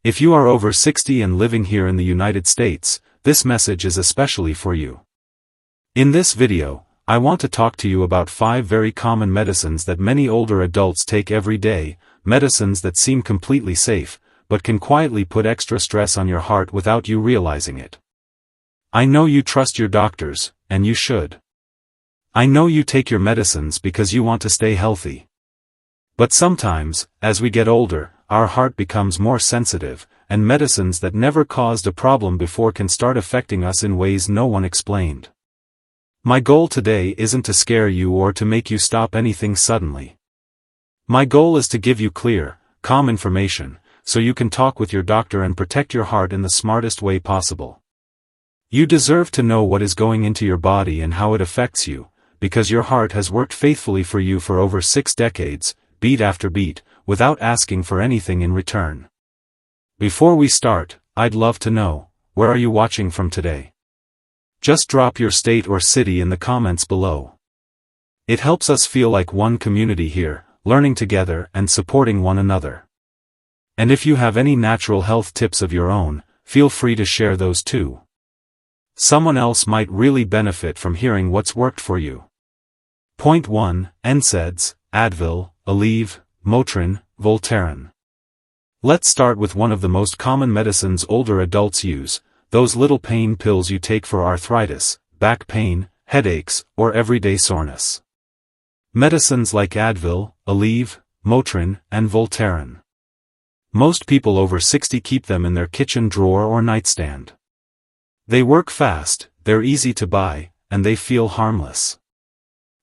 If you are over 60 and living here in the United States, this message is especially for you. In this video, I want to talk to you about 5 very common medicines that many older adults take every day, medicines that seem completely safe, but can quietly put extra stress on your heart without you realizing it. I know you trust your doctors, and you should. I know you take your medicines because you want to stay healthy. But sometimes, as we get older, our heart becomes more sensitive, and medicines that never caused a problem before can start affecting us in ways no one explained. My goal today isn't to scare you or to make you stop anything suddenly. My goal is to give you clear, calm information, so you can talk with your doctor and protect your heart in the smartest way possible. You deserve to know what is going into your body and how it affects you, because your heart has worked faithfully for you for over 6 decades, beat after beat, without asking for anything in return. Before we start, I'd love to know, where are you watching from today? Just drop your state or city in the comments below. It helps us feel like one community here, learning together and supporting one another. And if you have any natural health tips of your own, feel free to share those too. Someone else might really benefit from hearing what's worked for you. Point 1. NSAIDs, Advil, Aleve, Motrin, Voltaren. Let's start with one of the most common medicines older adults use, those little pain pills you take for arthritis, back pain, headaches, or everyday soreness. Medicines like Advil, Aleve, Motrin, and Voltaren. Most people over 60 keep them in their kitchen drawer or nightstand. They work fast, they're easy to buy, and they feel harmless.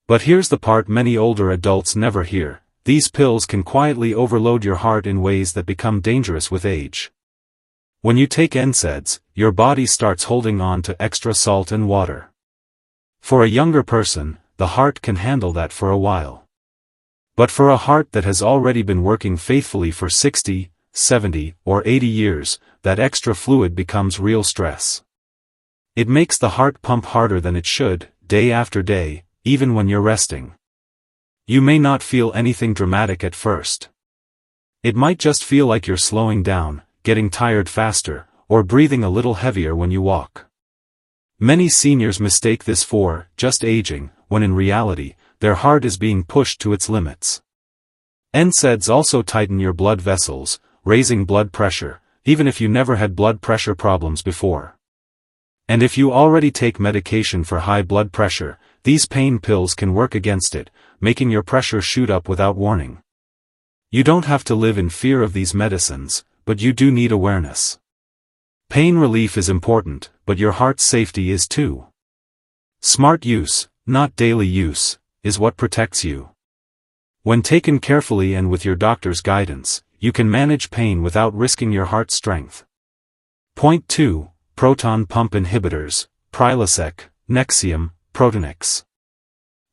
But here's the part many older adults never hear: these pills can quietly overload your heart in ways that become dangerous with age. When you take NSAIDs, your body starts holding on to extra salt and water. For a younger person, the heart can handle that for a while. But for a heart that has already been working faithfully for 60, 70, or 80 years, that extra fluid becomes real stress. It makes the heart pump harder than it should, day after day, even when you're resting. You may not feel anything dramatic at first. It might just feel like you're slowing down, getting tired faster, or breathing a little heavier when you walk. Many seniors mistake this for just aging, when in reality, their heart is being pushed to its limits. NSAIDs also tighten your blood vessels, raising blood pressure, even if you never had blood pressure problems before. And if you already take medication for high blood pressure, these pain pills can work against it, making your pressure shoot up without warning. You don't have to live in fear of these medicines, but you do need awareness. Pain relief is important, but your heart's safety is too. Smart use, not daily use, is what protects you. When taken carefully and with your doctor's guidance, you can manage pain without risking your heart's strength. Point 2. Proton pump inhibitors, Prilosec, Nexium, Proton.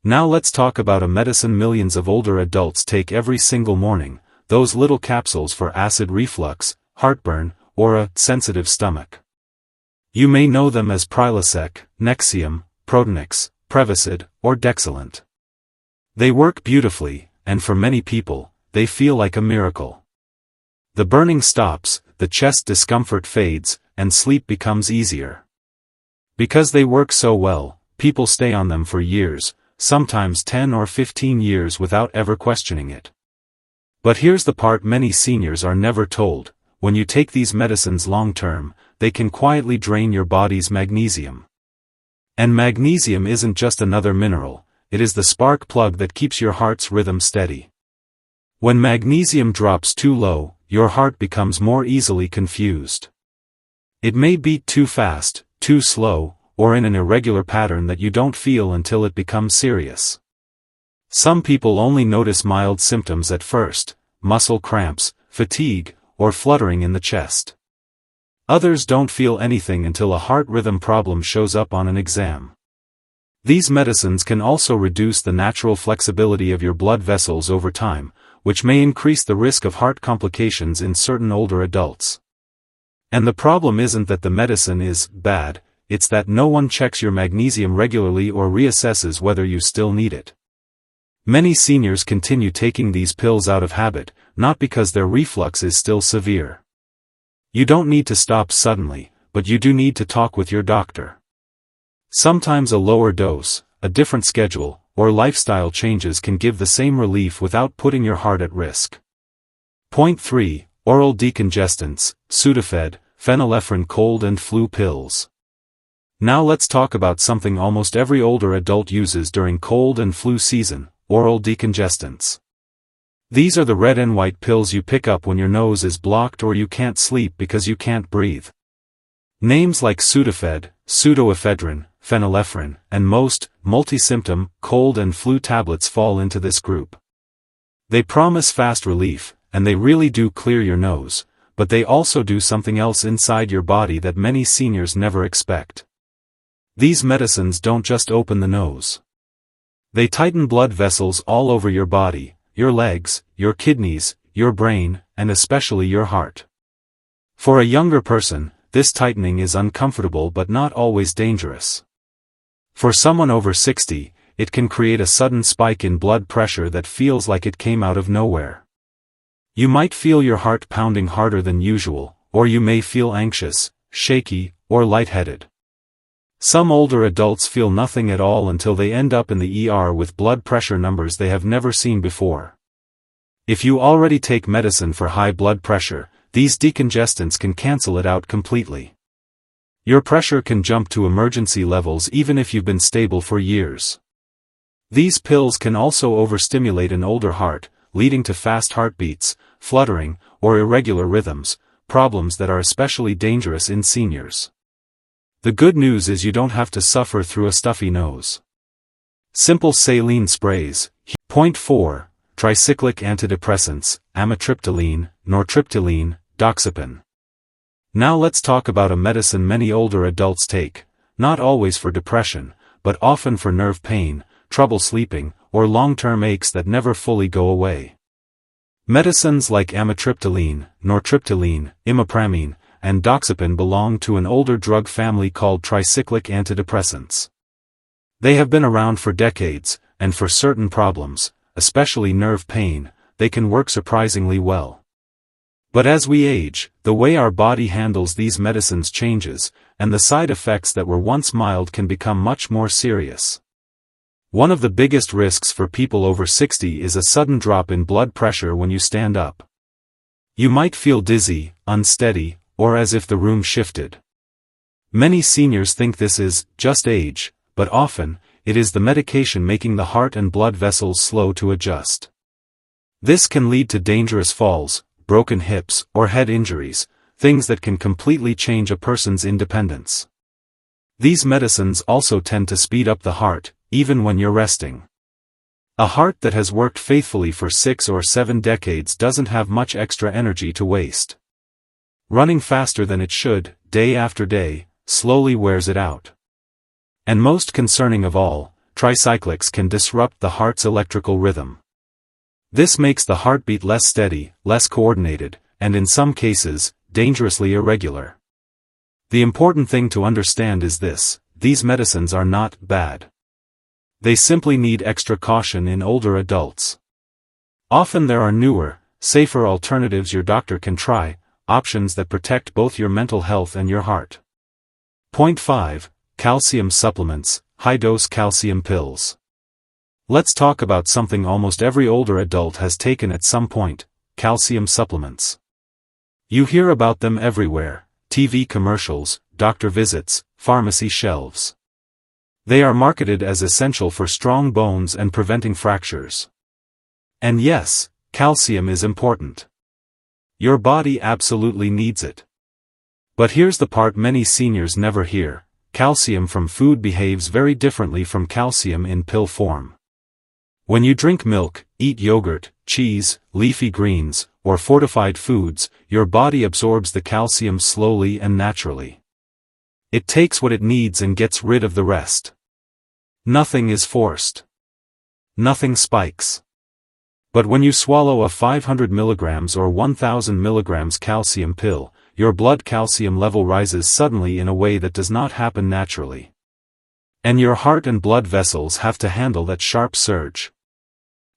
Now let's talk about a medicine millions of older adults take every single morning, those little capsules for acid reflux, heartburn, or a sensitive stomach. You may know them as Prilosec, Nexium, Proton, Prevacid, or Dexilant. They work beautifully, and for many people, they feel like a miracle. The burning stops, the chest discomfort fades, and sleep becomes easier. Because they work so well, people stay on them for years, sometimes 10 or 15 years without ever questioning it. But here's the part many seniors are never told: when you take these medicines long-term, they can quietly drain your body's magnesium. And magnesium isn't just another mineral, it is the spark plug that keeps your heart's rhythm steady. When magnesium drops too low, your heart becomes more easily confused. It may beat too fast, too slow, or in an irregular pattern that you don't feel until it becomes serious. Some people only notice mild symptoms at first: muscle cramps, fatigue, or fluttering in the chest. Others don't feel anything until a heart rhythm problem shows up on an exam. These medicines can also reduce the natural flexibility of your blood vessels over time, which may increase the risk of heart complications in certain older adults. And the problem isn't that the medicine is bad, it's that no one checks your magnesium regularly or reassesses whether you still need it. Many seniors continue taking these pills out of habit, not because their reflux is still severe. You don't need to stop suddenly, but you do need to talk with your doctor. Sometimes a lower dose, a different schedule, or lifestyle changes can give the same relief without putting your heart at risk. Point 3. Oral decongestants, Sudafed, phenylephrine cold and flu pills. Now let's talk about something almost every older adult uses during cold and flu season, oral decongestants. These are the red and white pills you pick up when your nose is blocked or you can't sleep because you can't breathe. Names like Sudafed, pseudoephedrine, phenylephrine, and most multi-symptom cold and flu tablets fall into this group. They promise fast relief, and they really do clear your nose, but they also do something else inside your body that many seniors never expect. These medicines don't just open the nose. They tighten blood vessels all over your body, your legs, your kidneys, your brain, and especially your heart. For a younger person, this tightening is uncomfortable but not always dangerous. For someone over 60, it can create a sudden spike in blood pressure that feels like it came out of nowhere. You might feel your heart pounding harder than usual, or you may feel anxious, shaky, or lightheaded. Some older adults feel nothing at all until they end up in the ER with blood pressure numbers they have never seen before. If you already take medicine for high blood pressure, these decongestants can cancel it out completely. Your pressure can jump to emergency levels even if you've been stable for years. These pills can also overstimulate an older heart, leading to fast heartbeats, fluttering, or irregular rhythms, problems that are especially dangerous in seniors. The good news is you don't have to suffer through a stuffy nose. Simple saline sprays. Point 4. Tricyclic antidepressants, amitriptyline, nortriptyline, doxepin. Now let's talk about a medicine many older adults take, not always for depression, but often for nerve pain, trouble sleeping, or long-term aches that never fully go away. Medicines like amitriptyline, nortriptyline, imipramine, and doxepin belong to an older drug family called tricyclic antidepressants. They have been around for decades, and for certain problems, especially nerve pain, they can work surprisingly well. But as we age, the way our body handles these medicines changes, and the side effects that were once mild can become much more serious. One of the biggest risks for people over 60 is a sudden drop in blood pressure when you stand up. You might feel dizzy, unsteady, or as if the room shifted. Many seniors think this is just age, but often, it is the medication making the heart and blood vessels slow to adjust. This can lead to dangerous falls, broken hips, or head injuries, things that can completely change a person's independence. These medicines also tend to speed up the heart, even when you're resting. A heart that has worked faithfully for 6 or 7 decades doesn't have much extra energy to waste. Running faster than it should, day after day, slowly wears it out. And most concerning of all, tricyclics can disrupt the heart's electrical rhythm. This makes the heartbeat less steady, less coordinated, and in some cases, dangerously irregular. The important thing to understand is this: these medicines are not bad. They simply need extra caution in older adults. Often there are newer, safer alternatives your doctor can try, options that protect both your mental health and your heart. Point 5. Calcium supplements, high-dose calcium pills. Let's talk about something almost every older adult has taken at some point: calcium supplements. You hear about them everywhere: TV commercials, doctor visits, pharmacy shelves. They are marketed as essential for strong bones and preventing fractures. And yes, calcium is important. Your body absolutely needs it. But here's the part many seniors never hear: calcium from food behaves very differently from calcium in pill form. When you drink milk, eat yogurt, cheese, leafy greens, or fortified foods, your body absorbs the calcium slowly and naturally. It takes what it needs and gets rid of the rest. Nothing is forced. Nothing spikes. But when you swallow a 500 mg or 1000 mg calcium pill, your blood calcium level rises suddenly in a way that does not happen naturally. And your heart and blood vessels have to handle that sharp surge.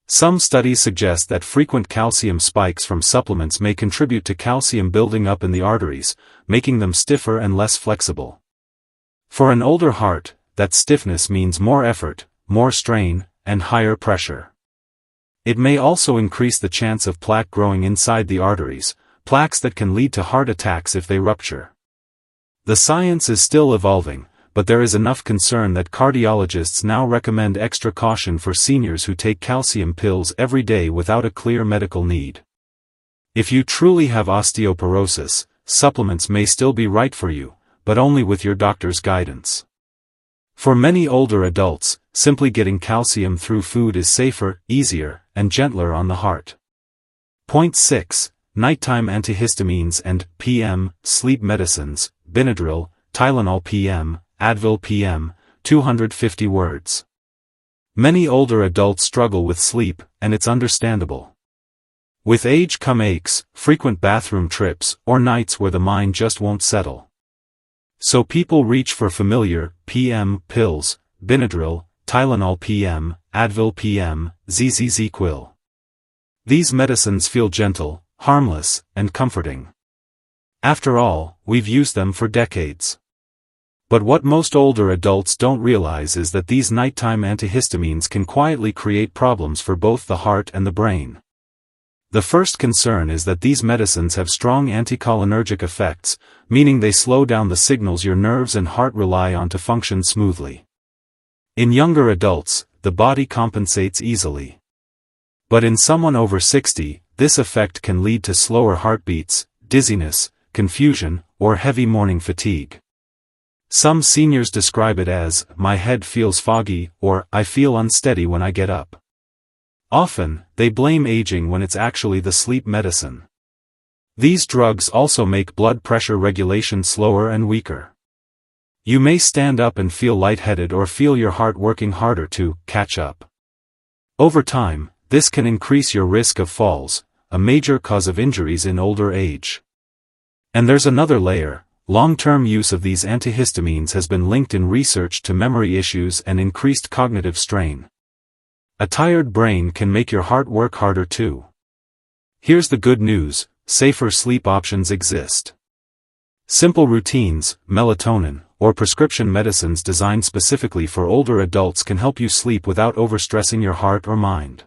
Some studies suggest that frequent calcium spikes from supplements may contribute to calcium building up in the arteries, making them stiffer and less flexible. For an older heart, that stiffness means more effort, more strain, and higher pressure. It may also increase the chance of plaque growing inside the arteries, plaques that can lead to heart attacks if they rupture. The science is still evolving, but there is enough concern that cardiologists now recommend extra caution for seniors who take calcium pills every day without a clear medical need. If you truly have osteoporosis, supplements may still be right for you, but only with your doctor's guidance. For many older adults, simply getting calcium through food is safer, easier, and gentler on the heart. Point 6. Nighttime antihistamines and PM sleep medicines, Benadryl, Tylenol PM, Advil PM, 250 words. Many older adults struggle with sleep, and it's understandable. With age come aches, frequent bathroom trips, or nights where the mind just won't settle. So people reach for familiar, PM, pills, Benadryl, Tylenol PM, Advil PM, ZZZ-Quil. These medicines feel gentle, harmless, and comforting. After all, we've used them for decades. But what most older adults don't realize is that these nighttime antihistamines can quietly create problems for both the heart and the brain. The first concern is that these medicines have strong anticholinergic effects, meaning they slow down the signals your nerves and heart rely on to function smoothly. In younger adults, the body compensates easily. But in someone over 60, this effect can lead to slower heartbeats, dizziness, confusion, or heavy morning fatigue. Some seniors describe it as, "My head feels foggy," or "I feel unsteady when I get up." Often, they blame aging when it's actually the sleep medicine. These drugs also make blood pressure regulation slower and weaker. You may stand up and feel lightheaded or feel your heart working harder to catch up. Over time, this can increase your risk of falls, a major cause of injuries in older age. And there's another layer. Long-term use of these antihistamines has been linked in research to memory issues and increased cognitive strain. A tired brain can make your heart work harder too. Here's the good news, safer sleep options exist. Simple routines, melatonin, or prescription medicines designed specifically for older adults can help you sleep without overstressing your heart or mind.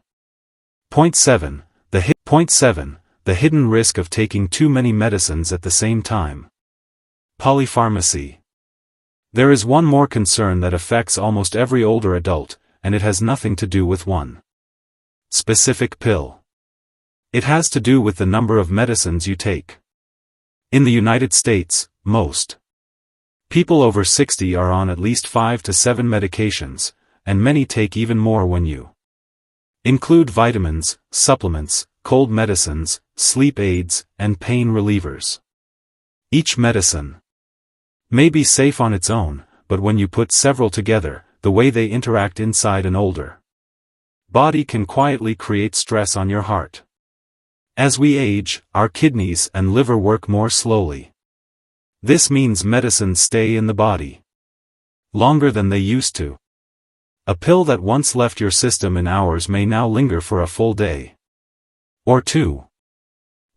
Point 7. The hidden risk of taking too many medicines at the same time. Polypharmacy. There is one more concern that affects almost every older adult, and it has nothing to do with one specific pill. It has to do with the number of medicines you take. In the United States, most people over 60 are on at least 5 to 7 medications, and many take even more when you include vitamins, supplements, cold medicines, sleep aids, and pain relievers. Each medicine may be safe on its own, but when you put several together, the way they interact inside an older body can quietly create stress on your heart. As we age, our kidneys and liver work more slowly. This means medicines stay in the body longer than they used to. A pill that once left your system in hours may now linger for a full day or two.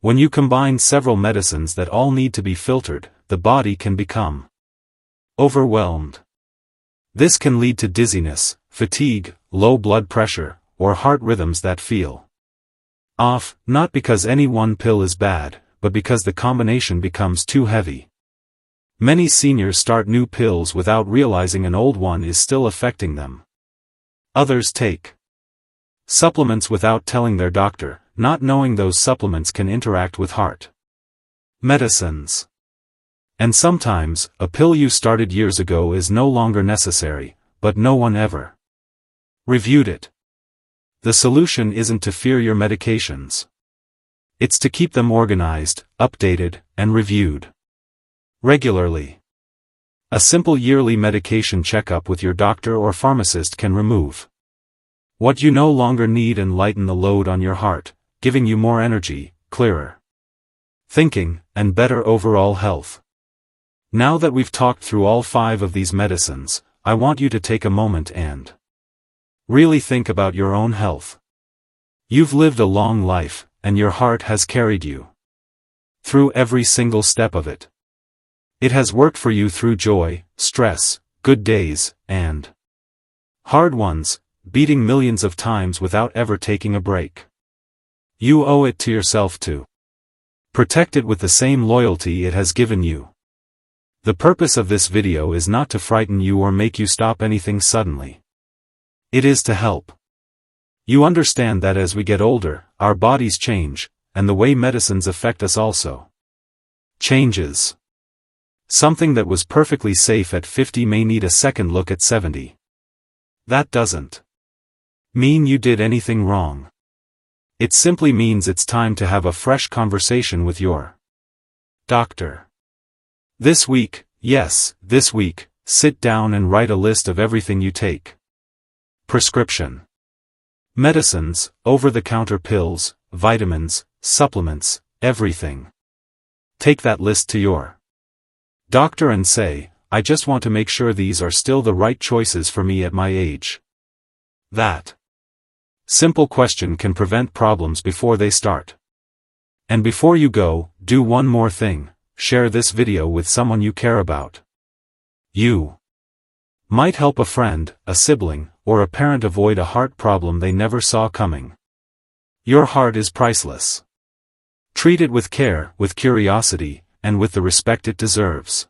When you combine several medicines that all need to be filtered, the body can become overwhelmed. This can lead to dizziness, fatigue, low blood pressure, or heart rhythms that feel off, not because any one pill is bad, but because the combination becomes too heavy. Many seniors start new pills without realizing an old one is still affecting them. Others take supplements without telling their doctor, not knowing those supplements can interact with heart medicines. And sometimes, a pill you started years ago is no longer necessary, but no one ever reviewed it. The solution isn't to fear your medications. It's to keep them organized, updated, and reviewed regularly. A simple yearly medication checkup with your doctor or pharmacist can remove what you no longer need and lighten the load on your heart, giving you more energy, clearer thinking, and better overall health. Now that we've talked through all 5 of these medicines, I want you to take a moment and really think about your own health. You've lived a long life, and your heart has carried you through every single step of it. It has worked for you through joy, stress, good days, and hard ones, beating millions of times without ever taking a break. You owe it to yourself to protect it with the same loyalty it has given you. The purpose of this video is not to frighten you or make you stop anything suddenly. It is to help you understand that as we get older, our bodies change, and the way medicines affect us also changes. Something that was perfectly safe at 50 may need a second look at 70. That doesn't mean you did anything wrong. It simply means it's time to have a fresh conversation with your doctor. This week, yes, this week, sit down and write a list of everything you take. Prescription medicines, over-the-counter pills, vitamins, supplements, everything. Take that list to your doctor and say, I just want to make sure these are still the right choices for me at my age. That simple question can prevent problems before they start. And before you go, do one more thing: share this video with someone you care about. You might help a friend, a sibling, or a parent avoid a heart problem they never saw coming. Your heart is priceless. Treat it with care, with curiosity, and with the respect it deserves.